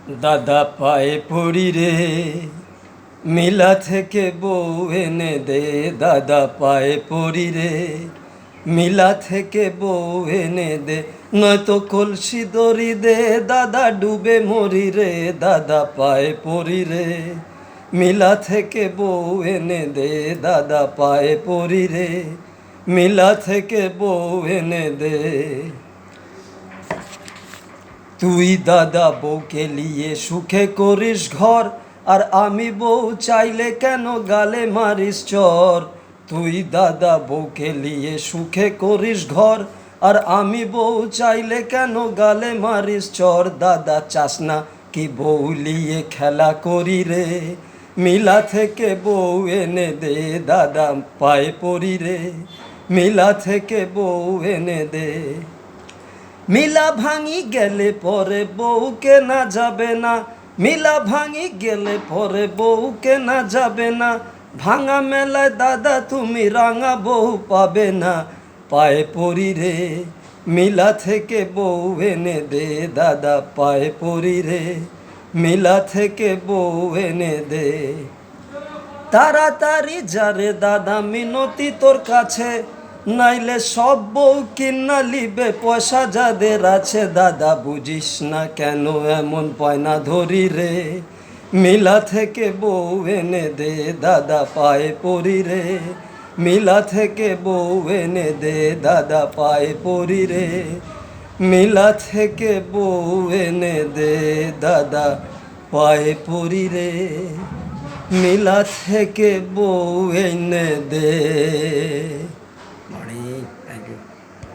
দাদা পায়ে পড়ি রে, মিলা থেকে বউ এনে দে। দাদা পায়ে পড়ি রে, মিলা থেকে বউ এনে দে। নয়তো কলসি দড়ি দে, দাদা ডুবে মরি রে। দাদা পায়ে পড়ি রে, মিলা থেকে বউ এনে দে। দাদা পায়ে পড়ি রে, মিলা থেকে বউ এনে দে। তুই দাদা বউকে নিয়ে সুখে করিস ঘর, আর আমি বউ চাইলে কেন গালে মারিস চর। তুই দাদা বউকে নিয়ে সুখে করিস ঘর, আর আমি বউ চাইলে কেন গালে মারিস চর। দাদা চাস না কি বউ নিয়ে খেলা করি রে, মিলা থেকে বউ এনে দে। দাদা পায়ে পড়ি রে, মিলা থেকে বউ এনে দে। মিলা ভাঙি গেলে পরে বউ কেনা যাবে না, মিলা ভাঙি গেলে পরে বউ কেনা যাবে না। ভাঙা মেলায় দাদা তুমি রাঙা বউ পাবে না। পায়ে পড়ি রে, মিলা থেকে বউ এনে দে। দাদা পায়ে পড়ি রে, মিলা থেকে বউ এনে দে। তাড়াতাড়ি যারে দাদা মিনতি তোর কাছে, নাইলে সব বউ কিনা লিবে পয়সা যাদের আছে। দাদা বুঝিস না কেন এমন পয়না ধরি রে, মিলা থেকে বউ এনে দে। দাদা পায়ে পড়ি রে, মিলা থেকে বউ এনে দে। দাদা পায়ে পড়ি রে, মিলা থেকে বউ এনে দে। দাদা পায়ে পড়ি রে, মিলা থেকে বউ এনে দে।